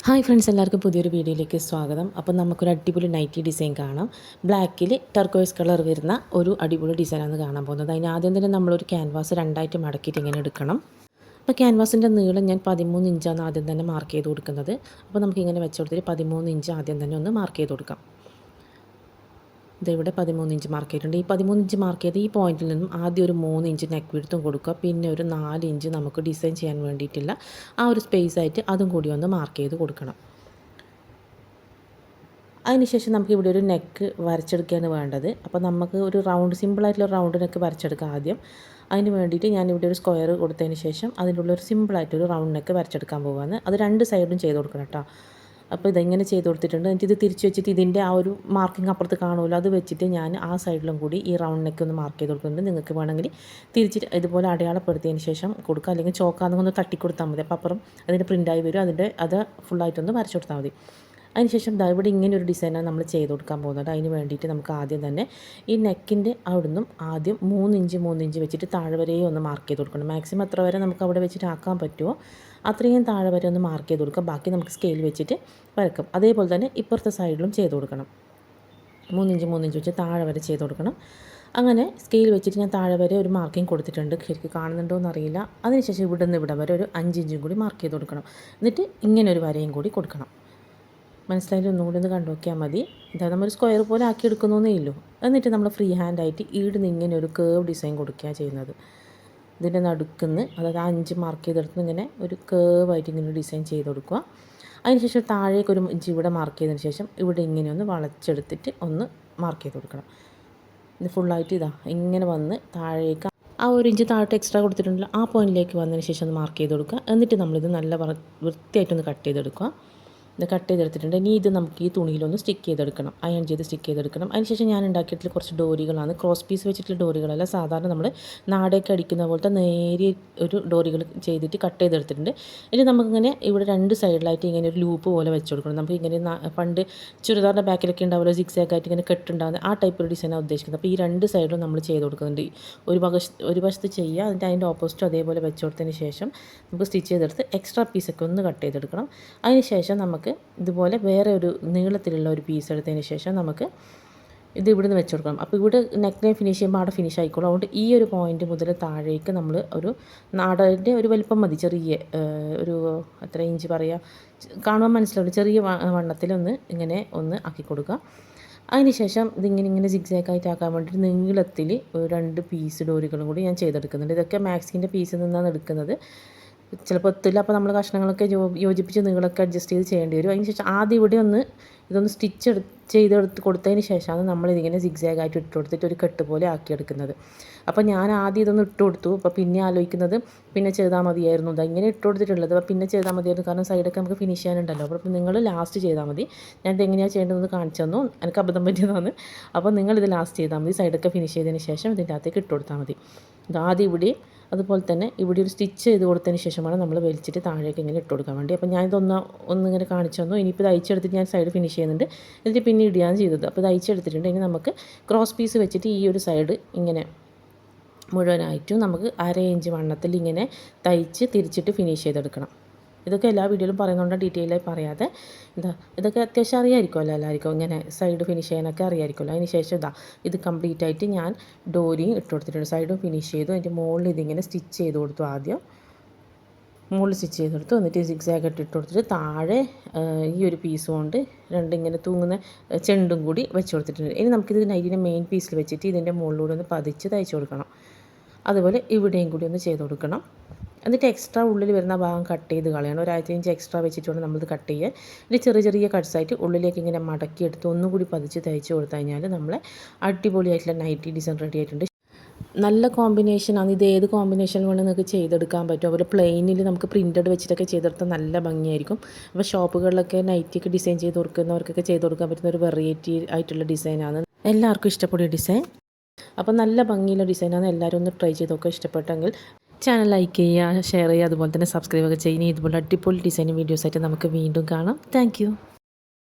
Hi friends, എല്ലാവർക്കും പുതിയൊരു വീഡിയോയിലേക്ക് സ്വാഗതം. അപ്പോൾ നമുക്കൊരു അടിപൊളി നൈറ്റി ഡിസൈൻ കാണാം. ബ്ലാക്കിൽ ടർക്കോയ്സ് കളർ വരുന്ന ഒരു അടിപൊളി ഡിസൈനാണ് കാണാൻ പോകുന്നത്. അതിന് ആദ്യം തന്നെ നമ്മളൊരു ക്യാൻവാസ് രണ്ടായിട്ട് മടക്കിയിട്ട് ഇങ്ങനെ എടുക്കണം. അപ്പോൾ ക്യാൻവാസിൻ്റെ നീളം ഞാൻ 13 ഇഞ്ചാണ് ആദ്യം തന്നെ മാർക്ക് ചെയ്ത് കൊടുക്കുന്നത്. അപ്പോൾ നമുക്കിങ്ങനെ വെച്ച് കൊടുത്തിട്ട് 13 ഇഞ്ച് ആദ്യം തന്നെ ഒന്ന് മാർക്ക് ചെയ്ത് കൊടുക്കാം. ഇതിവിടെ 13 ഇഞ്ച് മാർക്ക് ചെയ്തിട്ടുണ്ട്. ഈ 13 ഇഞ്ച് മാർക്ക് ചെയ്ത് ഈ പോയിന്റിൽ നിന്നും ആദ്യം ഒരു 3 ഇഞ്ച് നെക്ക് വിഡ്ത്തും കൊടുക്കുക. പിന്നെ ഒരു 4 ഇഞ്ച് നമുക്ക് ഡിസൈൻ ചെയ്യാൻ വേണ്ടിയിട്ടുള്ള ആ ഒരു സ്പേസ് ആയിട്ട് അതും കൂടി ഒന്ന് മാർക്ക് ചെയ്ത് കൊടുക്കണം. അതിനുശേഷം നമുക്ക് ഇവിടെ ഒരു നെക്ക് വരച്ചെടുക്കുകയാണ് വേണ്ടത്. അപ്പോൾ നമുക്ക് ഒരു റൗണ്ട് സിമ്പിളായിട്ടുള്ള റൗണ്ട് നെക്ക് വരച്ചെടുക്കാം ആദ്യം. അതിന് വേണ്ടിയിട്ട് ഞാനിവിടെ ഒരു സ്ക്വയർ കൊടുത്തതിന് ശേഷം അതിൻ്റെ ഉള്ളിൽ ഒരു സിമ്പിളായിട്ടൊരു റൗണ്ട് നെക്ക് വരച്ചെടുക്കാൻ പോവുകയാണ്. അത് രണ്ട് സൈഡും ചെയ്ത് കൊടുക്കണം കേട്ടോ. അപ്പോൾ ഇതെങ്ങനെ ചെയ്ത് കൊടുത്തിട്ടുണ്ട്. എന്നിട്ട് ഇത് തിരിച്ച് വെച്ചിട്ട് ഇതിൻ്റെ ആ ഒരു മാർക്കിംഗ് അപ്പുറത്ത് കാണുമല്ലോ, അത് വെച്ചിട്ട് ഞാൻ ആ സൈഡിലും കൂടി ഈ റൗണ്ട് നെക്ക് ഒന്ന് മാർക്ക് ചെയ്ത് കൊടുക്കുന്നുണ്ട്. നിങ്ങൾക്ക് വേണമെങ്കിൽ തിരിച്ചിട്ട് ഇതുപോലെ അടയാളപ്പെടുത്തിയതിന് ശേഷം കൊടുക്കുക, അല്ലെങ്കിൽ ചോക്കാന്നൊന്ന് തട്ടിക്കൊടുത്താൽ മതി. അപ്പോൾ അപ്പുറം അതിൻ്റെ പ്രിൻ്റായി വരും. അത് ഫുള്ളായിട്ടൊന്ന് വരച്ചു കൊടുത്താൽ മതി. അതിനുശേഷം ഇവിടെ ഇങ്ങനെ ഒരു ഡിസൈനാണ് നമ്മൾ ചെയ്ത് കൊടുക്കാൻ പോകുന്നത്. അതിന് വേണ്ടിയിട്ട് നമുക്ക് ആദ്യം തന്നെ ഈ നെക്കിൻ്റെ അവിടുന്ന് ആദ്യം 3 ഇഞ്ച് വെച്ചിട്ട് താഴെ വരെയും ഒന്ന് മാർക്ക് ചെയ്ത് കൊടുക്കണം. മാക്സിമം എത്ര വരെ നമുക്ക് അവിടെ വെച്ചിട്ട് ആക്കാൻ പറ്റുമോ അത്രയും താഴെ വരെ ഒന്ന് മാർക്ക് ചെയ്ത് കൊടുക്കാം. ബാക്കി നമുക്ക് സ്കെയിൽ വെച്ചിട്ട് വരക്കും. അതേപോലെ തന്നെ ഇപ്പുറത്തെ സൈഡിലും ചെയ്ത് കൊടുക്കണം. 3 ഇഞ്ച് വെച്ച് താഴെ വരെ ചെയ്ത് കൊടുക്കണം. അങ്ങനെ സ്കെയിൽ വെച്ചിട്ട് ഞാൻ താഴെ വരെ ഒരു മാർക്കിംഗ് കൊടുത്തിട്ടുണ്ട്. ശരിക്കും കാണുന്നുണ്ടോ എന്നറിയില്ല. അതിനുശേഷം ഇവിടെ നിന്ന് ഇവിടെ വരെ ഒരു 5 ഇഞ്ചും കൂടി മാർക്ക് ചെയ്ത് കൊടുക്കണം. എന്നിട്ട് ഇങ്ങനെ ഒരു വരയും കൂടി കൊടുക്കണം. മനസ്സിലായിട്ട് ഒന്നുകൂടി ഒന്ന് കണ്ടു നോക്കിയാൽ മതി. ഇതാ നമ്മൾ സ്ക്വയർ പോലെ ആക്കി എടുക്കുന്നേ ഇല്ലൂ. എന്നിട്ട് നമ്മൾ ഫ്രീ ഹാൻഡായിട്ട് ഈടുന്ന് ഇങ്ങനെ ഒരു കേർവ് ഡിസൈൻ കൊടുക്കുകയാണ് ചെയ്യുന്നത്. ഇതിൻ്റെ നടുക്കുന്ന്, അതായത് 5 മാർക്ക് ചെയ്തെടുത്ത് ഇങ്ങനെ ഒരു കേർവായിട്ട് ഇങ്ങനെ ഡിസൈൻ ചെയ്ത് കൊടുക്കുക. അതിനുശേഷം താഴേക്ക് ഒരു ഇഞ്ച് ഇവിടെ മാർക്ക് ചെയ്തതിന് ശേഷം ഇവിടെ ഇങ്ങനെ ഒന്ന് വളച്ചെടുത്തിട്ട് ഒന്ന് മാർക്ക് ചെയ്ത് കൊടുക്കണം. ഇത് ഫുള്ളായിട്ട് ഇതാ ഇങ്ങനെ വന്ന് താഴേക്ക് ആ ഒരു ഇഞ്ച് താഴോട്ട് എക്സ്ട്രാ കൊടുത്തിട്ടുണ്ടല്ലോ, ആ പോയിൻറ്റിലേക്ക് വന്നതിന് ശേഷം ഒന്ന് മാർക്ക് ചെയ്ത് കൊടുക്കുക. എന്നിട്ട് നമ്മളിത് നല്ല വൃത്തിയായിട്ടൊന്ന് കട്ട് ചെയ്തെടുക്കുക. ഇത് കട്ട് ചെയ്തെടുത്തിട്ടുണ്ട്. ഇനി ഇത് നമുക്ക് ഈ തുണിയിലൊന്ന് സ്റ്റിക്ക് ചെയ്തെടുക്കണം, അയൺ ചെയ്ത് സ്റ്റിക്ക് ചെയ്തെടുക്കണം. അതിനുശേഷം ഞാൻ ഉണ്ടാക്കിയിട്ടുള്ള കുറച്ച് ഡോറികളാണ്. ക്രോസ് പീസ് വെച്ചിട്ടുള്ള ഡോറികളല്ല, സാധാരണ നമ്മൾ നാടേക്ക് അടിക്കുന്ന പോലത്തെ നേരിയ ഒരു ഡോറികൾ ചെയ്തിട്ട് കട്ട് ചെയ്തെടുത്തിട്ടുണ്ട്. ഇനി നമുക്കിങ്ങനെ ഇവിടെ രണ്ട് സൈഡിലായിട്ട് ഇങ്ങനെ ഒരു ലൂപ്പ് പോലെ വെച്ച് കൊടുക്കണം. നമുക്ക് ഇങ്ങനെ പണ്ട് ചുരിദാറിൻ്റെ ബാക്കിലൊക്കെ ഉണ്ടാവുമല്ലോ, സിക്സാക്കായിട്ട് ഇങ്ങനെ കെട്ടുണ്ടാകുന്ന ആ ടൈപ്പ് ഒരു ഡിസൈനാണ് ഉദ്ദേശിക്കുന്നത്. അപ്പോൾ ഈ രണ്ട് സൈഡിലും നമ്മൾ ചെയ്ത് കൊടുക്കുന്നുണ്ട്. ഒരു വശത്ത് ചെയ്യുക, എന്നിട്ട് അതിൻ്റെ ഓപ്പോസിറ്റും അതേപോലെ വെച്ച് കൊടുത്തതിന് ശേഷം നമുക്ക് സ്റ്റിച്ച് ചെയ്തെടുത്ത് എക്സ്ട്രാ പീസൊക്കെ ഒന്ന് കട്ട് ചെയ്തെടുക്കണം. അതിന് ശേഷം നമുക്ക് ഇതുപോലെ വേറെ ഒരു നീളത്തിലുള്ള ഒരു പീസ് എടുത്തതിന് ശേഷം നമുക്ക് ഇത് ഇവിടുന്ന് വെച്ച് കൊടുക്കണം. അപ്പോൾ ഇവിടെ നെക്ക് ലൈൻ ഫിനിഷ് ചെയ്യുമ്പോൾ അവിടെ ഫിനിഷ് ആയിക്കോളും. അതുകൊണ്ട് ഈ ഒരു പോയിൻ്റ് മുതൽ താഴേക്ക് നമ്മൾ ഒരു നാടൻ്റെ ഒരു വലിപ്പം മതി, ചെറിയ ഒരു എത്ര ഇഞ്ച് പറയുക, കാണുമ്പോൾ മനസ്സിലാവും, ചെറിയ വണ്ണത്തിലൊന്ന് ഇങ്ങനെ ഒന്ന് ആക്കി കൊടുക്കുക. അതിനുശേഷം ഇതിങ്ങനെ സിഗ്സാക്കായിട്ട് ആക്കാൻ വേണ്ടിയിട്ട് നീളത്തിൽ 2 പീസ് ഡോറികളും കൂടി ഞാൻ ചെയ്തെടുക്കുന്നുണ്ട്. ഇതൊക്കെ മാക്സിൻ്റെ പീസിൽ നിന്നാണ് എടുക്കുന്നത്. ചിലപ്പോൾ ഒത്തില്ല, അപ്പോൾ നമ്മൾ കഷ്ണങ്ങളൊക്കെ യോജിപ്പിച്ച് നീളമൊക്കെ അഡ്ജസ്റ്റ് ചെയ്ത് ചെയ്യേണ്ടി വരും. അതിന് ശേഷം ആദ്യം ഇവിടെ ഇതൊന്ന് സ്റ്റിച്ച് ചെയ്തെടുത്ത് കൊടുത്തതിന് ശേഷമാണ് നമ്മളിതിങ്ങനെ സിഗ്സാഗായിട്ട് ഇട്ട് കൊടുത്തിട്ട് ഒരു കെട്ട് പോലെ ആക്കിയെടുക്കുന്നത്. അപ്പോൾ ഞാൻ ആദ്യം ഇതൊന്ന് ഇട്ട് കൊടുത്തു. അപ്പോൾ പിന്നെ ആലോചിക്കുന്നത് പിന്നെ ചെയ്താൽ മതിയായിരുന്നു, ഇങ്ങനെ ഇട്ട് കൊടുത്തിട്ടുള്ളത് അപ്പോൾ പിന്നെ ചെയ്താൽ മതിയായിരുന്നു, കാരണം സൈഡൊക്കെ നമുക്ക് ഫിനിഷ് ചെയ്യാനുണ്ടല്ലോ. അപ്പോൾ നിങ്ങൾ ലാസ്റ്റ് ചെയ്താൽ മതി. ഞാൻ ഇതെങ്ങനെയാണ് ചെയ്യേണ്ടതെന്ന് കാണിച്ചു തന്നു, എനിക്ക് അബദ്ധം പറ്റിയതാണ്. അപ്പോൾ നിങ്ങളിത് ലാസ്റ്റ് ചെയ്താൽ മതി. സൈഡൊക്കെ ഫിനിഷ് ചെയ്തതിന് ശേഷം ഇതിൻ്റെ അകത്തേക്ക് ഇട്ട് കൊടുത്താൽ മതി. ആദ്യം ഇവിടെ, അതുപോലെ തന്നെ ഇവിടെ ഒരു സ്റ്റിച്ച് ചെയ്ത് കൊടുത്തതിന് ശേഷമാണ് നമ്മൾ വലിച്ചിട്ട് താഴേക്ക് ഇങ്ങനെ ഇട്ട് കൊടുക്കാൻ വേണ്ടി. അപ്പോൾ ഒന്നിങ്ങനെ കാണിച്ചു തന്നു. ഇനിയിപ്പോൾ ഇത് അയച്ചെടുത്തിട്ട് ഞാൻ സൈഡ് ഫിനിഷ് ചെയ്യുന്നുണ്ട്. എന്നിട്ട് പിന്നെ ഇടുകയാണ് ചെയ്തത്. അപ്പോൾ ഇത് അയച്ചെടുത്തിട്ടുണ്ട്. ഇനി നമുക്ക് ക്രോസ് പീസ് വെച്ചിട്ട് ഈ ഒരു സൈഡ് ഇങ്ങനെ മുഴുവനായിട്ടും നമുക്ക് 1/2 ഇഞ്ച് വണ്ണത്തിൽ ഇങ്ങനെ തയ്ച്ച് തിരിച്ചിട്ട് ഫിനിഷ് ചെയ്തെടുക്കണം. ഇതൊക്കെ എല്ലാ വീഡിയോയിലും പറയുന്നുണ്ട്, ഡീറ്റെയിലായി പറയാതെ. ഇതൊക്കെ അത്യാവശ്യം അറിയാമായിരിക്കുമല്ലോ എല്ലാവർക്കും, ഇങ്ങനെ സൈഡ് ഫിനിഷ് ചെയ്യാനൊക്കെ അറിയാമായിരിക്കുമല്ലോ. അതിന് ശേഷം ഇത് കംപ്ലീറ്റ് ആയിട്ട് ഞാൻ ഡോറിയും ഇട്ട് കൊടുത്തിട്ടുണ്ട്, സൈഡും ഫിനിഷ് ചെയ്തു. അതിൻ്റെ മുകളിൽ ഇതിങ്ങനെ സ്റ്റിച്ച് ചെയ്ത് കൊടുത്തു. ആദ്യം മുകളിൽ സ്റ്റിച്ച് ചെയ്ത് കൊടുത്തു, എന്നിട്ട് സിഗ്സാഗ് ഇട്ട് കൊടുത്തിട്ട് താഴെ ഈ ഒരു പീസ് കൊണ്ട് ഇങ്ങനെ തൂങ്ങുന്ന ചെണ്ടും കൂടി വെച്ച് കൊടുത്തിട്ടുണ്ട്. ഇനി നമുക്കിത് നൈറ്റിൻ്റെ മെയിൻ പീസിൽ വെച്ചിട്ട് ഇതിൻ്റെ മുകളിലൂടെ ഒന്ന് പതിച്ച് തയ്ച്ച് കൊടുക്കണം. അതുപോലെ ഇവിടെയും കൂടി ഒന്ന് ചെയ്ത് കൊടുക്കണം. എന്നിട്ട് എക്സ്ട്രാ ഉള്ളിൽ വരുന്ന ഭാഗം കട്ട് ചെയ്ത് കളയണം. ഒരു 1/2 ഇഞ്ച് എക്സ്ട്രാ വെച്ചിട്ട് വേണം നമ്മളിത് കട്ട് ചെയ്യാൻ. ഇത് ചെറിയ കട്ട്സായിട്ട് ഉള്ളിലേക്ക് ഇങ്ങനെ മടക്കിയെടുത്ത് ഒന്നുകൂടി പതിച്ച് തയ്ച്ച് കൊടുത്തു കഴിഞ്ഞാൽ നമ്മളെ അടിപൊളിയായിട്ടുള്ള നൈറ്റി ഡിസൈൻ റെഡി ആയിട്ടുണ്ട്. നല്ല കോമ്പിനേഷനാണ്. ഇത് ഏത് കോമ്പിനേഷൻ വേണമെങ്കിൽ നിങ്ങൾക്ക് ചെയ്തെടുക്കാൻ പറ്റും. അതുപോലെ പ്ലെയിനിൽ നമുക്ക് പ്രിൻറ്റഡ് വെച്ചിട്ടൊക്കെ ചെയ്തെടുത്താൽ നല്ല ഭംഗിയായിരിക്കും. അപ്പോൾ ഷോപ്പുകളിലൊക്കെ നൈറ്റിയൊക്കെ ഡിസൈൻ ചെയ്ത് കൊടുക്കുന്നവർക്കൊക്കെ ചെയ്ത് കൊടുക്കാൻ പറ്റുന്ന ഒരു വെറൈറ്റി ആയിട്ടുള്ള ഡിസൈനാണ്. എല്ലാവർക്കും ഇഷ്ടപ്പെടുന്ന ഡിസൈൻ. അപ്പോൾ നല്ല ഭംഗിയുള്ള ഡിസൈനാണ്. എല്ലാവരും ഒന്ന് ട്രൈ ചെയ്ത് നോക്കുക. ഇഷ്ടപ്പെട്ടെങ്കിൽ ചാനൽ ലൈക്ക് ചെയ്യുക, ഷെയർ ചെയ്യുക, അതുപോലെ തന്നെ സബ്സ്ക്രൈബ് ഒക്കെ ചെയ്യുക. ഇതുപോലെ അടിപൊളി ഡിസൈൻ വീഡിയോസായിട്ട് നമുക്ക് വീണ്ടും കാണാം. താങ്ക്